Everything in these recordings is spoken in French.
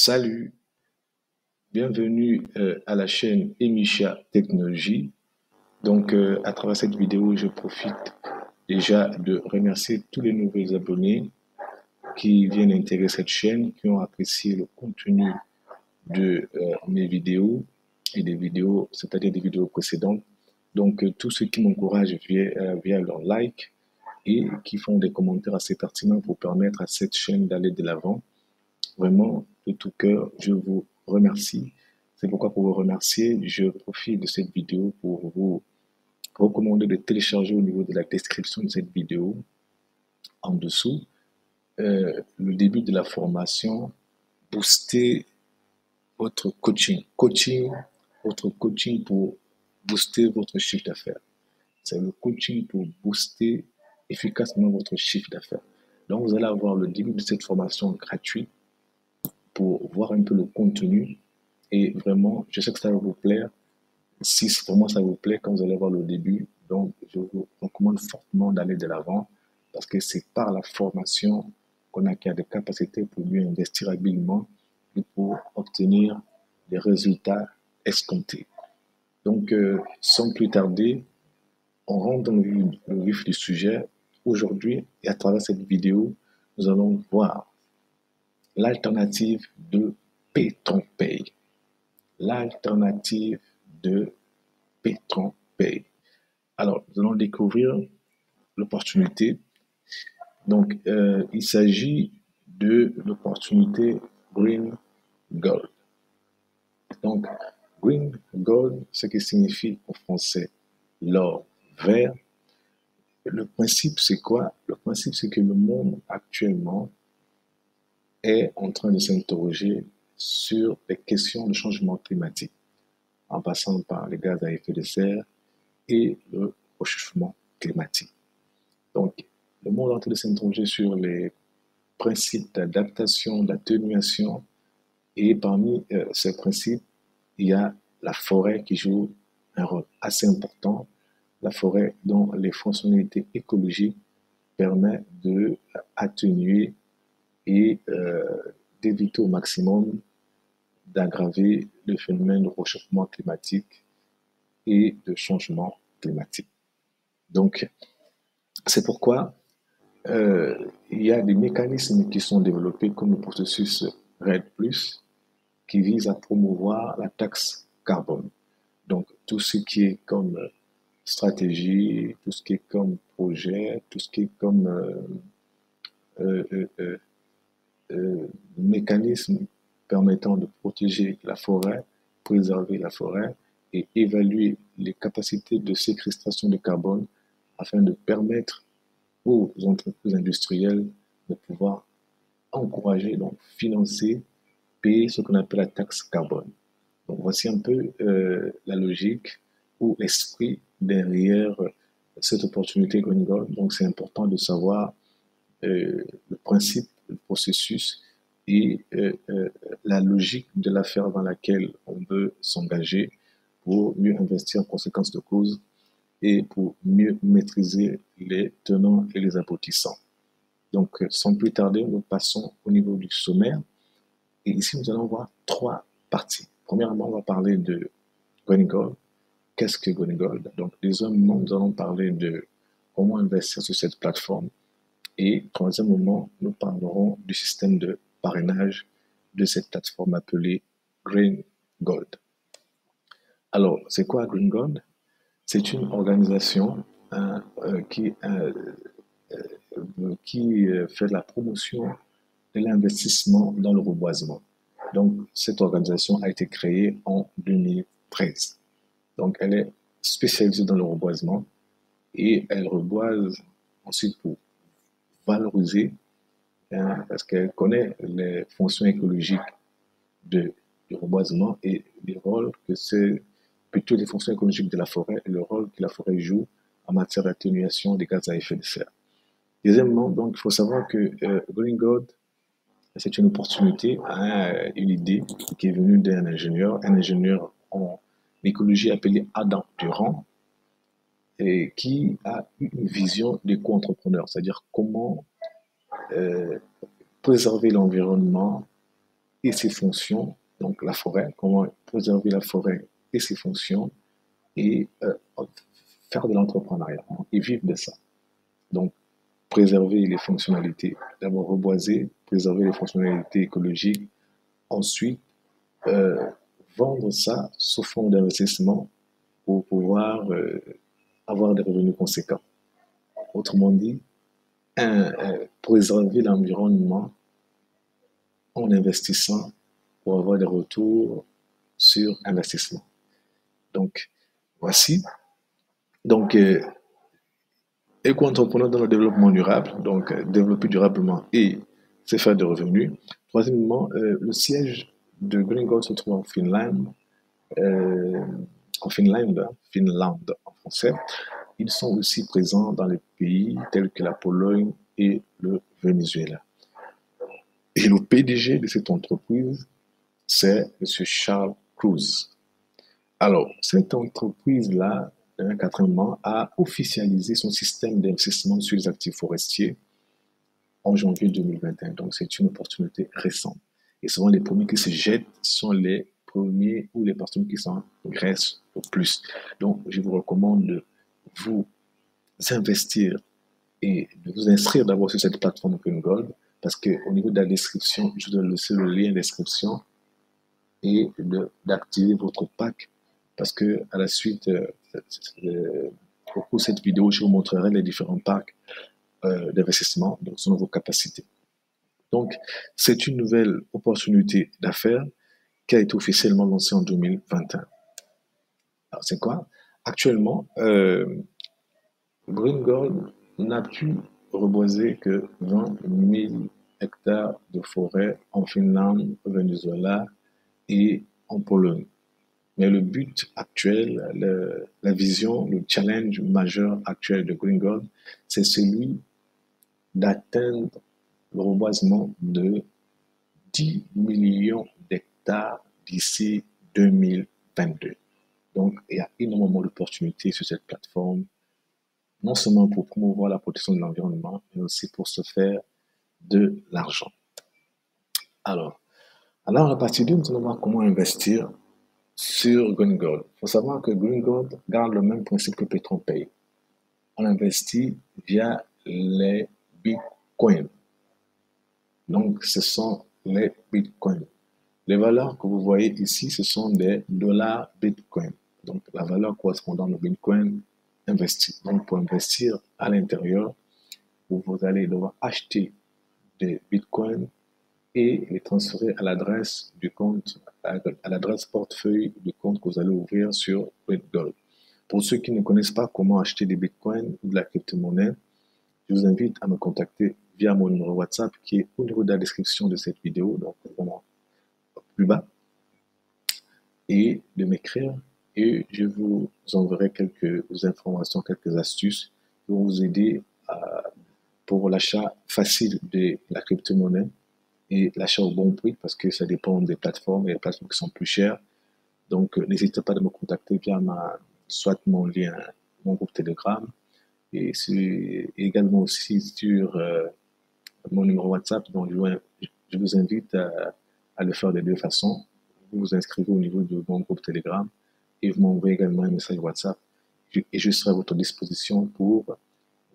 Salut, bienvenue à la chaîne Emisha Technologie. À travers cette vidéo, je profite déjà de remercier tous les nouveaux abonnés qui viennent intégrer cette chaîne, qui ont apprécié le contenu de mes vidéos et des vidéos, c'est-à-dire des vidéos précédentes. Tous ceux qui m'encouragent via leur like et qui font des commentaires assez pertinents pour permettre à cette chaîne d'aller de l'avant. Vraiment, de tout cœur, je vous remercie. C'est pourquoi, pour vous remercier, je profite de cette vidéo pour vous recommander de télécharger au niveau de la description de cette vidéo, en dessous, le début de la formation, booster votre coaching. Votre coaching pour booster votre chiffre d'affaires. C'est le coaching pour booster efficacement votre chiffre d'affaires. Donc, vous allez avoir le début de cette formation gratuite pour voir un peu le contenu. Et vraiment, je sais que ça va vous plaire. Si vraiment ça vous plaît, quand vous allez voir le début, donc je vous recommande fortement d'aller de l'avant parce que c'est par la formation qu'on acquiert des capacités pour mieux investir habilement et pour obtenir des résultats escomptés. Sans plus tarder, on rentre dans le vif du sujet. Aujourd'hui, et à travers cette vidéo, nous allons voir l'alternative de PayTronPay. L'alternative de PayTronPay. Alors, nous allons découvrir l'opportunité. Il s'agit de l'opportunité Green Gold. Donc, Green Gold, ce qui signifie en français l'or vert. Le principe, c'est quoi? Le principe, c'est que le monde actuellement est en train de s'interroger sur les questions de changement climatique, en passant par les gaz à effet de serre et le réchauffement climatique. Donc, le monde est en train de s'interroger sur les principes d'adaptation, d'atténuation, et parmi ces principes, il y a la forêt qui joue un rôle assez important, la forêt dont les fonctionnalités écologiques permettent d'atténuer et d'éviter au maximum d'aggraver le phénomène de réchauffement climatique et de changement climatique. Donc, c'est pourquoi il y a des mécanismes qui sont développés comme le processus RED+, qui vise à promouvoir la taxe carbone. Donc, tout ce qui est comme stratégie, tout ce qui est comme projet, tout ce qui est comme mécanisme permettant de protéger la forêt, préserver la forêt et évaluer les capacités de séquestration de carbone afin de permettre aux entreprises industrielles de pouvoir encourager, donc financer, payer ce qu'on appelle la taxe carbone. Donc voici un peu la logique ou l'esprit derrière cette opportunité Green Gold. Donc c'est important de savoir le principe, le processus et la logique de l'affaire dans laquelle on veut s'engager pour mieux investir en conséquence de cause et pour mieux maîtriser les tenants et les aboutissants. Donc, sans plus tarder, nous passons au niveau du sommaire. Et ici, nous allons voir trois parties. Premièrement, on va parler de Green Gold. Qu'est-ce que Green Gold? Donc, deuxièmement, nous allons parler de comment investir sur cette plateforme. Et troisièmement, nous parlerons du système de parrainage de cette plateforme appelée Green Gold. Alors, c'est quoi Green Gold? C'est une organisation qui fait la promotion de l'investissement dans le reboisement. Donc, cette organisation a été créée en 2013. Donc, elle est spécialisée dans le reboisement et elle reboise ensuite pour valoriser, parce qu'elle connaît les fonctions écologiques du reboisement et les rôles que c'est plutôt les fonctions écologiques de la forêt et le rôle que la forêt joue en matière d'atténuation des gaz à effet de serre. Deuxièmement, donc, il faut savoir que Green Gold, c'est une opportunité, une idée qui est venue d'un ingénieur en écologie appelé Adam Durand, et qui a une vision d'éco-entrepreneur, c'est-à-dire comment préserver l'environnement et ses fonctions, donc la forêt, comment préserver la forêt et ses fonctions, et faire de l'entrepreneuriat et vivre de ça. Donc, préserver les fonctionnalités, d'abord reboiser, préserver les fonctionnalités écologiques, ensuite euh, vendre ça sous forme d'investissement pour pouvoir avoir des revenus conséquents. Autrement dit, préserver l'environnement en investissant pour avoir des retours sur investissement. Donc, voici. Donc, éco-entrepreneur dans le développement durable, donc développer durablement et c'est faire des revenus. Troisièmement, le siège de Green Gold se trouve euh, Finlande en français. Ils sont aussi présents dans les pays tels que la Pologne et le Venezuela. Et le PDG de cette entreprise, c'est M. Charles Cruz. Alors, cette entreprise-là, quatrièmement, a officialisé son système d'investissement sur les actifs forestiers en janvier 2021. Donc, c'est une opportunité récente. Et souvent, les premiers qui se jettent sont les premiers ou les personnes qui s'engraissent le plus. Donc, je vous recommande de vous investir et de vous inscrire d'abord sur cette plateforme Open Gold parce qu'au niveau de la description, je vous donne laisser le lien description et d'activer votre pack parce que à la suite, au cours de cette vidéo, je vous montrerai les différents packs d'investissement donc selon vos capacités. Donc, c'est une nouvelle opportunité d'affaires qui a été officiellement lancée en 2021. Alors, c'est quoi? Actuellement, Green Gold n'a pu reboiser que 20 000 hectares de forêt en Finlande, au Venezuela et en Pologne. Mais le but actuel, la vision, le challenge majeur actuel de Green Gold, c'est celui d'atteindre le reboisement de 10 millions d'hectares d'ici 2022. Donc, il y a énormément d'opportunités sur cette plateforme, non seulement pour promouvoir la protection de l'environnement, mais aussi pour se faire de l'argent. Alors, à la partie 2, nous allons voir comment investir sur Green Gold. Il faut savoir que Green Gold garde le même principe que PetronPay. On investit via les bitcoins. Donc, ce sont les bitcoins. Les valeurs que vous voyez ici, ce sont des dollars bitcoin. Donc, la valeur correspondant au bitcoin investi. Donc, pour investir à l'intérieur, vous allez devoir acheter des bitcoins et les transférer à l'adresse du compte, à l'adresse portefeuille du compte que vous allez ouvrir sur BitGold. Pour ceux qui ne connaissent pas comment acheter des bitcoins ou de la crypto-monnaie, je vous invite à me contacter via mon numéro WhatsApp qui est au niveau de la description de cette vidéo, donc vraiment plus bas, et de m'écrire et je vous enverrai quelques informations, quelques astuces pour vous aider pour l'achat facile de la crypto-monnaie et l'achat au bon prix parce que ça dépend des plateformes et les plateformes qui sont plus chères. Donc, n'hésitez pas à me contacter via soit mon lien, mon groupe Telegram et également aussi sur mon numéro WhatsApp. Donc, je vous invite à le faire de deux façons. Vous vous inscrivez au niveau de mon groupe Telegram et vous m'envoyez également un message WhatsApp et je serai à votre disposition pour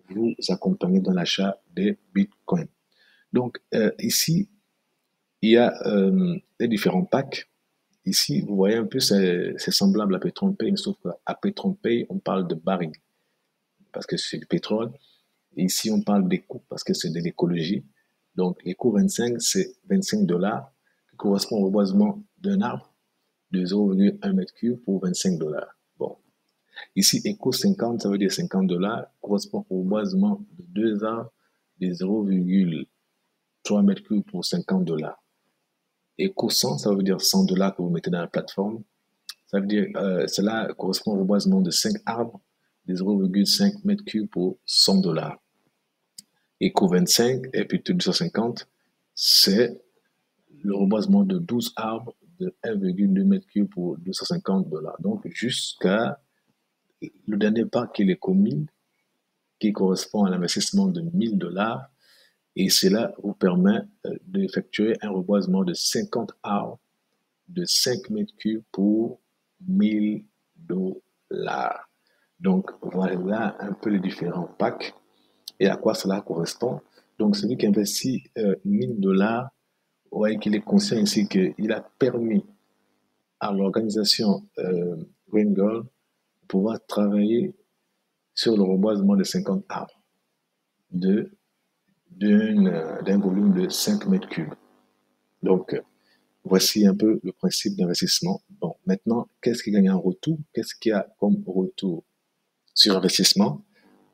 vous accompagner dans l'achat des bitcoins. Donc, ici, il y a les différents packs. Ici, vous voyez un peu, c'est semblable à PetronPay, sauf qu'à PetronPay, on parle de baril parce que c'est du pétrole. Et ici, on parle des coûts parce que c'est de l'écologie. Donc, l'éco 25, c'est 25 dollars qui correspond au reboisement d'un arbre de 0,1 mètre cube pour 25 dollars. Bon. Ici, éco 50, ça veut dire 50 dollars, correspond au reboisement de deux arbres de 0,3 mètre cube pour 50 dollars. Éco 100, ça veut dire 100 dollars que vous mettez dans la plateforme. Ça veut dire, cela correspond au reboisement de 5 arbres de 0,5 mètre cube pour 100 dollars. Eco 25 et puis 250, c'est le reboisement de 12 arbres de 1,2 mètre cube pour 250 dollars. Donc, jusqu'à le dernier parc qui est l'Eco 1000, qui correspond à l'investissement de 1000 dollars, Et cela vous permet d'effectuer un reboisement de 50 arbres de 5 mètres cubes pour 1 000 $. Donc, voilà un peu les différents packs et à quoi cela correspond. Donc, celui qui investit 1 000 $, ouais, qu'il est conscient ici qu'il a permis à l'organisation Green Gold de pouvoir travailler sur le reboisement de 50 arbres de, d'un volume de 5 mètres cubes. Donc, voici un peu le principe d'investissement. Bon, maintenant, qu'est-ce qui gagne en retour? Qu'est-ce qu'il y a comme retour sur investissement?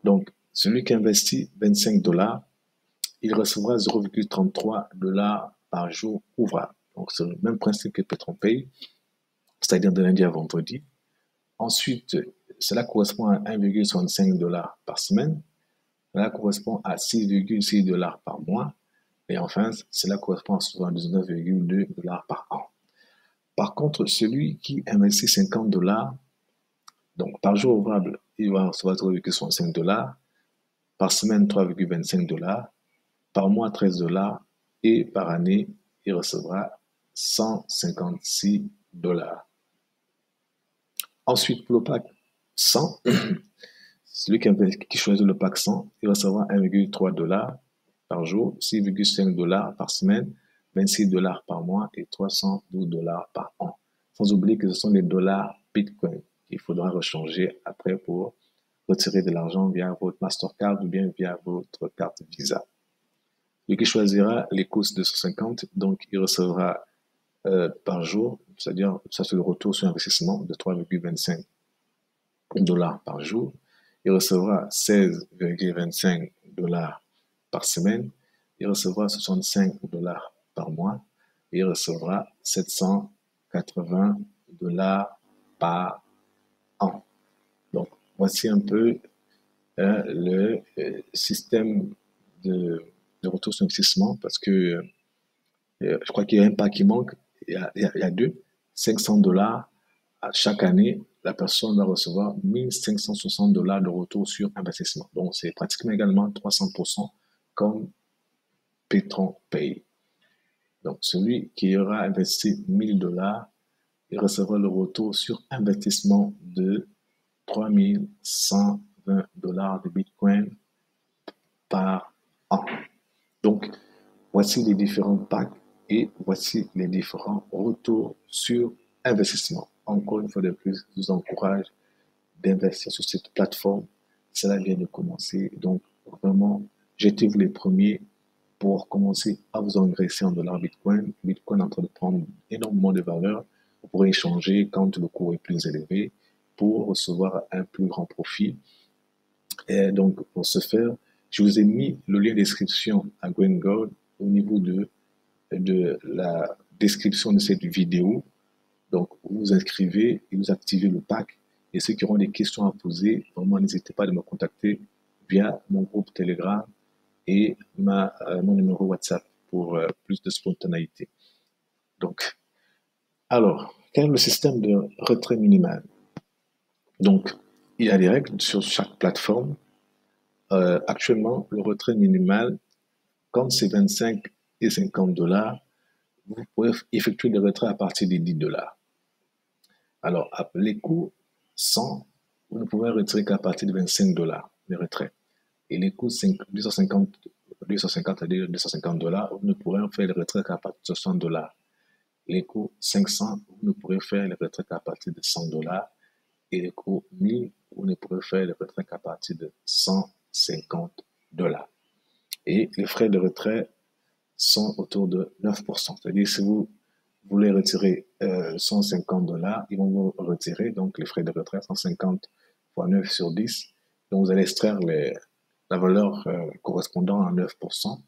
Donc, celui qui investit 25 $, il recevra 0,33 $ par jour ouvrable. Donc, c'est le même principe que PetronPay, c'est-à-dire de lundi à vendredi. Ensuite, cela correspond à 1,65 $ par semaine. Cela correspond à 6,6 $ par mois. Et enfin, cela correspond à 79,2 $ par an. Par contre, celui qui investit 50 $, donc par jour ouvrable, il va recevoir 0,65 $, par semaine 3,25 $, par mois 13 $ et par année, il recevra 156 $. Ensuite, pour le pack 100, celui qui choisit le pack 100, il recevra 1,3 $ par jour, 6,5 $ par semaine, 26 $ par mois et 312 $ par an. Sans oublier que ce sont les dollars Bitcoin qu'il faudra rechanger après pour retirer de l'argent via votre Mastercard ou bien via votre carte Visa. Celui qui choisira les courses 250, donc il recevra par jour, c'est-à-dire ça c'est le retour sur investissement de 3,25 $ par jour. Il recevra 16,25 $ par semaine. Il recevra 65 $ par mois. Et il recevra 780 $ par an. Donc, voici un peu le système de retour sur investissement parce que je crois qu'il y a un pas qui manque. Il y a deux. 500 $ à chaque année, la personne va recevoir 1560 $ de retour sur investissement. Donc, c'est pratiquement également 300% comme PetronPay. Donc, celui qui aura investi 1000 $, il recevra le retour sur investissement de 3120 $ de Bitcoin par an. Donc, voici les différents packs et voici les différents retours sur investissement. Encore une fois de plus, je vous encourage d'investir sur cette plateforme. Cela vient de commencer. Donc, vraiment, j'étais-vous les premiers pour commencer à vous engraisser en dollars Bitcoin. Bitcoin est en train de prendre énormément de valeur. Vous pourrez échanger quand le cours est plus élevé pour recevoir un plus grand profit. Et donc, pour ce faire, je vous ai mis le lien d'inscription à Green Gold au niveau de la description de cette vidéo. Donc, vous vous inscrivez et vous activez le pack. Et ceux qui auront des questions à poser, vraiment, n'hésitez pas à me contacter via mon groupe Telegram et mon numéro WhatsApp pour plus de spontanéité. Donc, alors, quel est le système de retrait minimal? Donc, il y a des règles sur chaque plateforme. Actuellement, le retrait minimal, comme c'est 25 et 50 $, vous pouvez effectuer des retraits à partir de 10 $. Alors, les coûts 100, vous ne pouvez retirer qu'à partir de 25 $ les retraits. Et les coûts 250 à 250 $, vous ne pourrez faire les retraits qu'à partir de 60 $. Les coûts 500, vous ne pourrez faire les retraits qu'à partir de 100 $. Et les coûts 1000, vous ne pourrez faire les retraits qu'à partir de 150 $. Et les frais de retrait sont autour de 9%. C'est-à-dire, si vous voulez retirer 150 $, ils vont vous retirer, donc les frais de retrait, 150 fois 9 sur 10. Donc, vous allez extraire la valeur correspondant à 9%,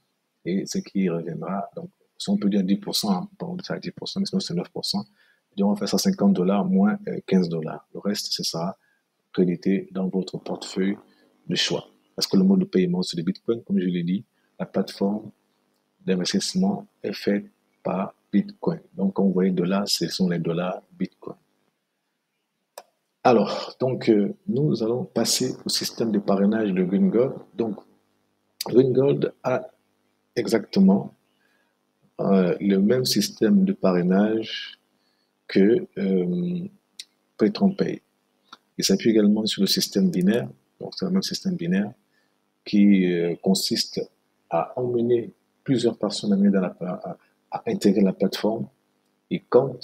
et ce qui reviendra, donc, si on peut dire 10%, hein, on peut dire 10%, mais sinon c'est 9%. Donc, on fait 150 $ moins 15 $. Le reste, ce sera crédité dans votre portefeuille de choix. Parce que le mode de paiement, c'est le Bitcoin, comme je l'ai dit, la plateforme d'investissement est faite par Bitcoin. Donc, quand vous voyez dollars, ce sont les dollars Bitcoin. Alors, donc, nous allons passer au système de parrainage de Green Gold. Donc, Green Gold a exactement le même système de parrainage que PetronPay. Il s'appuie également sur le système binaire, donc c'est le même système binaire qui consiste à emmener plusieurs personnes à intégrer la plateforme. Et quand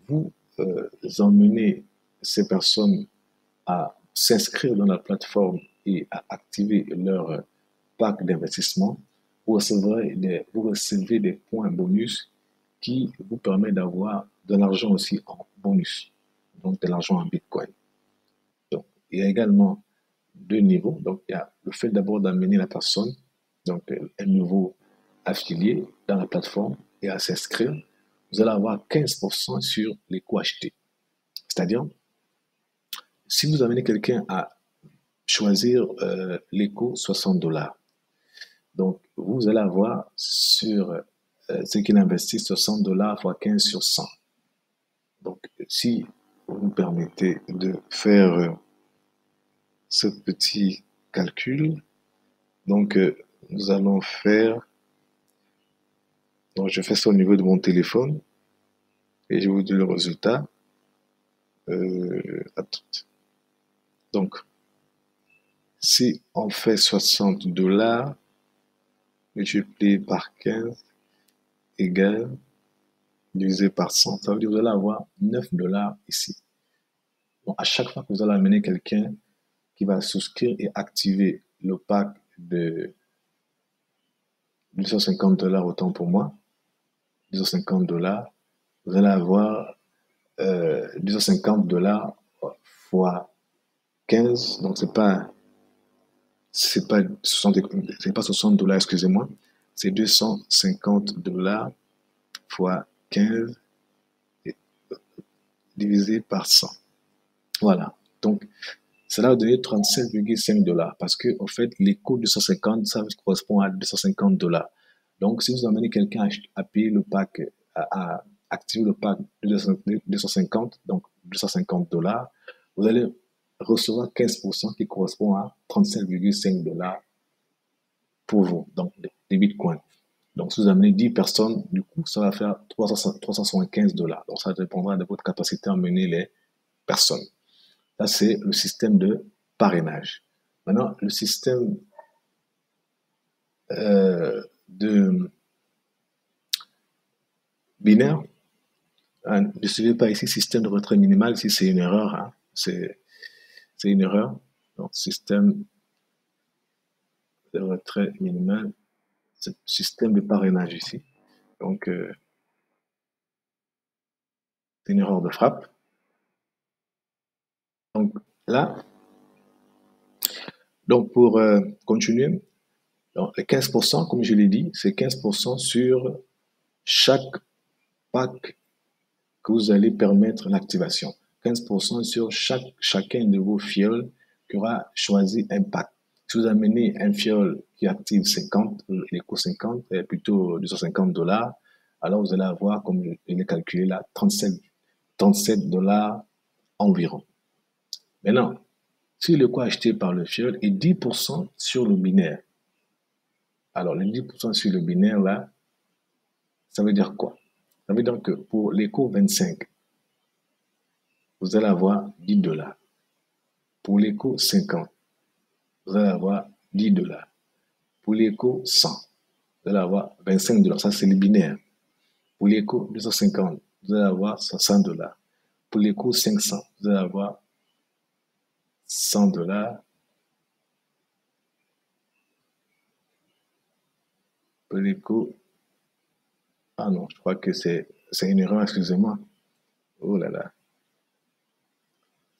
vous emmenez ces personnes à s'inscrire dans la plateforme et à activer leur pack d'investissement, vous recevez des points bonus qui vous permettent d'avoir de l'argent aussi en bonus, donc de l'argent en Bitcoin. Donc, il y a également deux niveaux. Donc, il y a le fait d'abord d'amener la personne, donc un nouveau affilié dans la plateforme et à s'inscrire. Vous allez avoir 15% sur les coûts achetés. C'est-à-dire, si vous amenez quelqu'un à choisir l'éco 60 dollars, donc vous allez avoir sur ce qu'il investit 60 dollars fois 15 sur 100. Donc, si vous me permettez de faire ce petit calcul, donc nous allons faire, donc je fais ça au niveau de mon téléphone et je vous dis le résultat. Donc, si on fait 60 dollars multiplié par 15 égale divisé par 100, ça veut dire que vous allez avoir 9 dollars ici. Donc, à chaque fois que vous allez amener quelqu'un qui va souscrire et activer le pack de 250 dollars, autant pour moi, 250 dollars, vous allez avoir 250 dollars fois 15, donc c'est pas 60 dollars, excusez-moi, c'est 250 dollars fois 15 divisé par 100. Voilà. Donc, cela va donner 37,5 dollars parce que, au fait, les coûts de 250, ça correspond à 250 dollars. Donc, si vous amenez quelqu'un à payer le pack, à activer le pack de 250, donc 250 dollars, vous allez recevoir 15% qui correspond à 37,5 dollars pour vous, donc des bitcoins. Donc, si vous amenez 10 personnes, du coup, ça va faire 375 dollars. Donc, ça dépendra de votre capacité à emmener les personnes. Ça, c'est le système de parrainage. Maintenant, le système de binaire, hein, ne suivez pas ici système de retrait minimal, si c'est une erreur, hein, c'est une erreur. Donc, système de retrait minimal, c'est système de parrainage ici. Donc, c'est une erreur de frappe. Donc, là, donc pour continuer, donc, les 15%, comme je l'ai dit, c'est 15% sur chaque pack que vous allez permettre l'activation. 15% sur chacun de vos fioles qui aura choisi un pack. Si vous amenez un fiole qui active 50, l'éco 50, plutôt 250 dollars, alors vous allez avoir, comme je l'ai calculé là, 37 dollars environ. Maintenant, si le coût acheté par le fiole est 10% sur le binaire, alors les 10% sur le binaire là, ça veut dire quoi? Ça veut dire que pour l'éco 25, vous allez avoir 10 dollars. Pour l'éco 50, vous allez avoir 10 dollars. Pour l'éco 100, vous allez avoir 25 dollars. Ça, c'est le binaire. Pour l'éco 250, vous allez avoir 60 dollars. Pour l'éco 500, vous allez avoir 100 dollars. Pour l'éco, ah non, je crois que c'est une erreur, excusez-moi. Oh là là,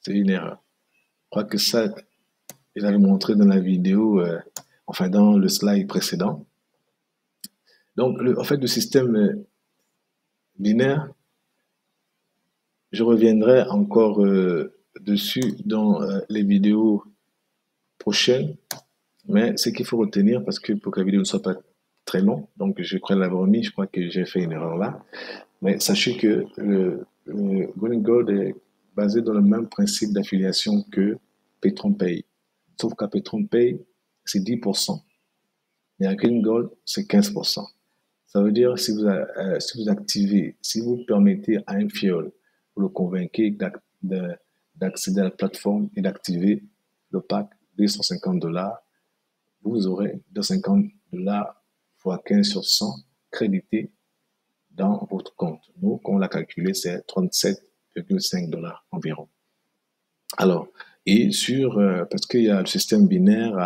c'est une erreur. Je crois que ça, je l'avais montré dans la vidéo, enfin dans le slide précédent. Donc, en fait, le système binaire, je reviendrai encore dessus dans les vidéos prochaines, mais ce qu'il faut retenir, parce que pour que la vidéo ne soit pas très longue, donc je crois l'avoir mis, je crois que j'ai fait une erreur là, mais sachez que le Golden Gold est basé dans le même principe d'affiliation que PetronPay, sauf qu'à PetronPay, c'est 10%. Mais à Green Gold, c'est 15%. Ça veut dire si vous activez, si vous permettez à un fiole, vous le convainquez d'accéder à la plateforme et d'activer le pack 250 $, vous aurez 250 $ fois 15 sur 100 crédités dans votre compte. Nous, quand on l'a calculé, c'est 37,5 $ environ. Alors, et parce qu'il y a le système binaire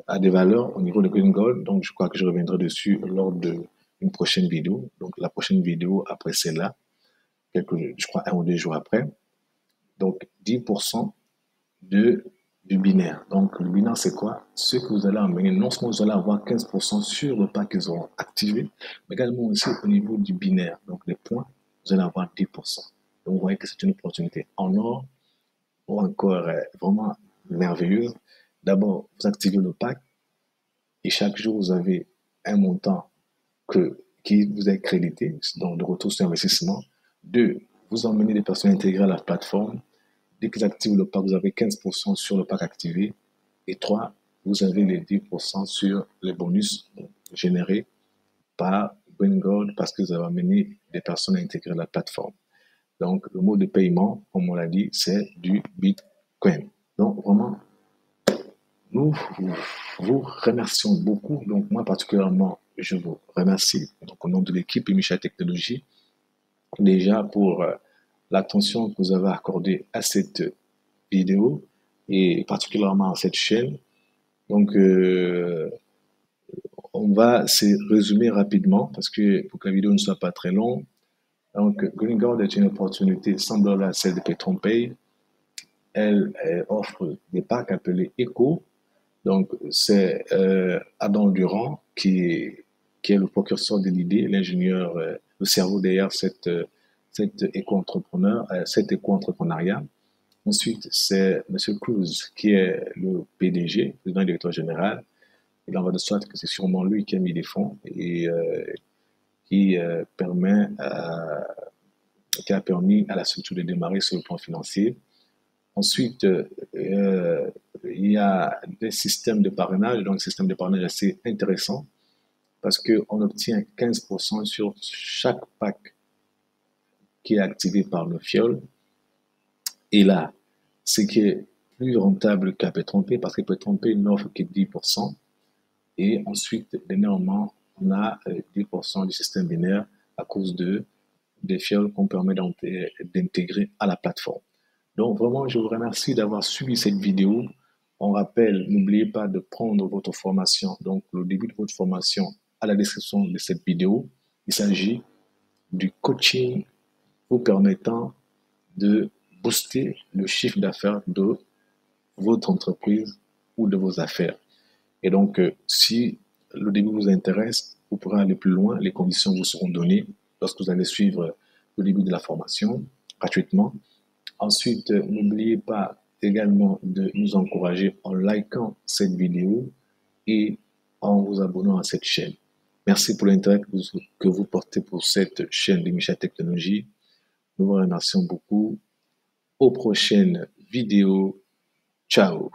à des valeurs au niveau de Green Gold, donc je crois que je reviendrai dessus lors d'une prochaine vidéo. Donc, la prochaine vidéo après celle-là, je crois 1 ou 2 jours après. Donc, 10% de, du binaire. Donc, le binaire, c'est quoi? Ce que vous allez emmener, non seulement vous allez avoir 15% sur le pack qu'ils auront activé, mais également aussi au niveau du binaire. Donc, les points, vous allez avoir 10%. Donc, vous voyez que c'est une opportunité en or ou encore vraiment merveilleuse. D'abord, vous activez le pack et chaque jour, vous avez un montant qui vous est crédité, donc de retour sur investissement. Deux, vous emmenez des personnes intégrées à la plateforme. Dès qu'ils activent le pack, vous avez 15% sur le pack activé. Et trois, vous avez les 10% sur les bonus générés par Gold parce que vous avez amené des personnes intégrées à la plateforme. Donc, le mode de paiement, comme on l'a dit, c'est du Bitcoin. Donc, vraiment, nous vous remercions beaucoup. Donc, moi particulièrement, je vous remercie. Donc, au nom de l'équipe Micha Technologie, déjà pour l'attention que vous avez accordée à cette vidéo et particulièrement à cette chaîne. Donc, on va se résumer rapidement parce que pour que la vidéo ne soit pas très longue. Donc, Green Gold est une opportunité semblable à celle de PetronPay. Elle offre des packs appelés Eco. Donc, c'est Adam Durand qui est le précurseur de l'idée, l'ingénieur, le cerveau derrière cet éco-entrepreneuriat. Ensuite, c'est M. Cruz qui est le PDG, président et directeur général. Il en va de sorte que c'est sûrement lui qui a mis les fonds et qui, qui a permis à la structure de démarrer sur le plan financier. Ensuite, il y a des systèmes de parrainage, donc un système de parrainage assez intéressant parce qu'on obtient 15% sur chaque pack qui est activé par le fiole. Et là, ce qui est plus rentable qu'à PetronPay parce que PetronPay n'offre que 10%. Et ensuite, dernièrement, on a 10% du système binaire à cause des fioles qu'on permet d'intégrer à la plateforme. Donc vraiment, je vous remercie d'avoir suivi cette vidéo. On rappelle, n'oubliez pas de prendre votre formation, donc le début de votre formation à la description de cette vidéo. Il s'agit du coaching vous permettant de booster le chiffre d'affaires de votre entreprise ou de vos affaires. Et donc, si le début vous intéresse, vous pourrez aller plus loin. Les conditions vous seront données lorsque vous allez suivre le début de la formation gratuitement. Ensuite, n'oubliez pas également de nous encourager en likant cette vidéo et en vous abonnant à cette chaîne. Merci pour l'intérêt que vous portez pour cette chaîne de Micha Technologie. Nous vous remercions beaucoup. Aux prochaines vidéos. Ciao.